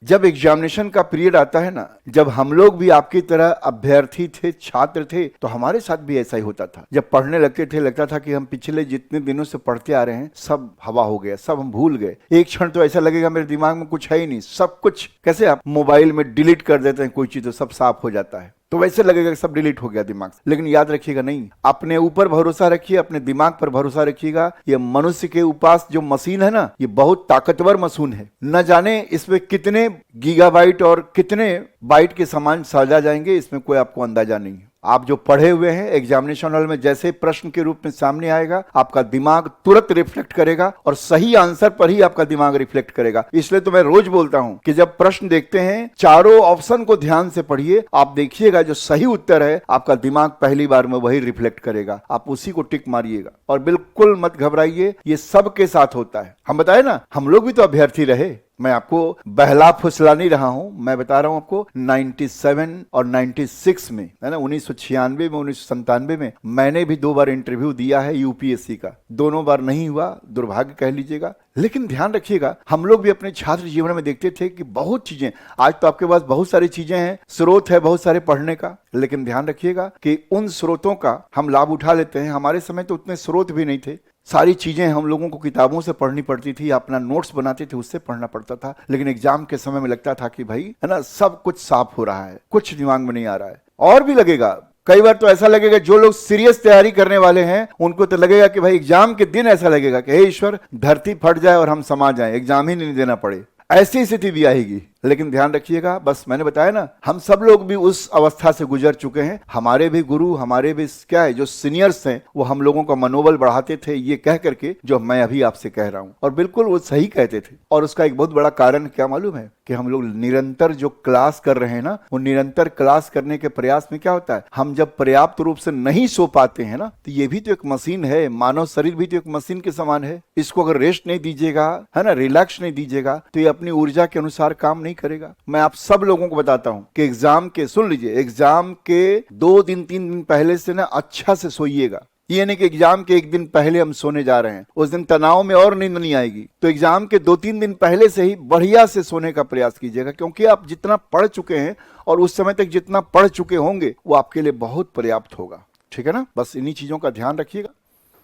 जब एग्जामिनेशन का पीरियड आता है ना, जब हम लोग भी आपकी तरह अभ्यर्थी थे, छात्र थे, तो हमारे साथ भी ऐसा ही होता था। जब पढ़ने लगते थे लगता था कि हम पिछले जितने दिनों से पढ़ते आ रहे हैं सब हवा हो गया, सब हम भूल गए। एक क्षण तो ऐसा लगेगा मेरे दिमाग में कुछ है ही नहीं, सब कुछ कैसे आप मोबाइल में डिलीट कर देते हैं कोई चीज तो सब साफ हो जाता है, तो वैसे लगेगा कि सब डिलीट हो गया दिमाग से। लेकिन याद रखिएगा नहीं, अपने ऊपर भरोसा रखिए, अपने दिमाग पर भरोसा रखिएगा। ये मनुष्य के उपास जो मशीन है ना, ये बहुत ताकतवर मशीन है। न जाने इसमें कितने गीगाबाइट और कितने बाइट के सामान साझा जाएंगे, इसमें कोई आपको अंदाजा नहीं है। आप जो पढ़े हुए हैं एग्जामिनेशन हॉल में जैसे प्रश्न के रूप में सामने आएगा, आपका दिमाग तुरंत रिफ्लेक्ट करेगा और सही आंसर पर ही आपका दिमाग रिफ्लेक्ट करेगा। इसलिए तो मैं रोज बोलता हूं कि जब प्रश्न देखते हैं चारों ऑप्शन को ध्यान से पढ़िए, आप देखिएगा जो सही उत्तर है आपका दिमाग पहली बार में वही रिफ्लेक्ट करेगा, आप उसी को टिक मारिएगा। और बिल्कुल मत घबराइए, ये सबके साथ होता है। हम बताए ना, हम लोग भी तो अभ्यर्थी रहे। मैं आपको बहला फुसला नहीं रहा हूं, मैं बता रहा हूं आपको 97 और 96 में, है ना, 1996 में, 1997 में मैंने भी 2 बार इंटरव्यू दिया है यूपीएससी का। दोनों बार नहीं हुआ, दुर्भाग्य कह लीजिएगा। लेकिन ध्यान रखिएगा, हम लोग भी अपने छात्र जीवन में देखते थे कि बहुत चीजें, आज तो आपके पास बहुत सारी चीजें हैं, स्रोत है बहुत सारे पढ़ने का, लेकिन ध्यान रखिएगा कि उन स्रोतों का हम लाभ उठा लेते हैं। हमारे समय तो उतने स्रोत भी नहीं थे, सारी चीजें हम लोगों को किताबों से पढ़नी पड़ती थी, अपना नोट्स बनाते थे उससे पढ़ना पड़ता था। लेकिन एग्जाम के समय में लगता था कि भाई, है ना, सब कुछ साफ हो रहा है, कुछ दिमाग में नहीं आ रहा है। और भी लगेगा, कई बार तो ऐसा लगेगा जो लोग सीरियस तैयारी करने वाले हैं उनको तो लगेगा कि भाई एग्जाम के दिन ऐसा लगेगा कि हे ईश्वर, धरती फट जाए और हम समा जाए, एग्जाम ही नहीं देना पड़े, ऐसी स्थिति भी आएगी। लेकिन ध्यान रखिएगा, बस मैंने बताया ना, हम सब लोग भी उस अवस्था से गुजर चुके हैं। हमारे भी गुरु, हमारे भी क्या है, जो सीनियर्स हैं, वो हम लोगों का मनोबल बढ़ाते थे ये कह करके जो मैं अभी आपसे कह रहा हूं, और बिल्कुल वो सही कहते थे। और उसका एक बहुत बड़ा कारण क्या मालूम है, कि हम लोग निरंतर जो क्लास कर रहे हैं ना, वो निरंतर क्लास करने के प्रयास में क्या होता है, हम जब पर्याप्त रूप से नहीं सो पाते हैं ना, तो ये भी तो एक मशीन है, मानव शरीर भी तो एक मशीन के समान है। इसको अगर रेस्ट नहीं दीजिएगा, है ना, रिलैक्स नहीं दीजिएगा, तो ये अपनी ऊर्जा के अनुसार काम नहीं करेगा। मैं आप सब लोगों को बताता हूं कि एग्जाम के, सुन लीजिए, एग्जाम के 2 दिन 3 दिन पहले से ना अच्छा से सोइएगा। ये नहीं कि एग्जाम के 1 दिन पहले हम सोने जा रहे हैं, उस दिन तनाव में और नींद नहीं आएगी। तो एग्जाम के 2-3 दिन पहले से ही बढ़िया से सोने का प्रयास कीजिएगा, क्योंकि आप जितना पढ़ चुके हैं और उस समय तक जितना पढ़ चुके होंगे वो आपके लिए बहुत पर्याप्त होगा। ठीक है ना, बस इन्हीं चीजों का ध्यान रखिएगा।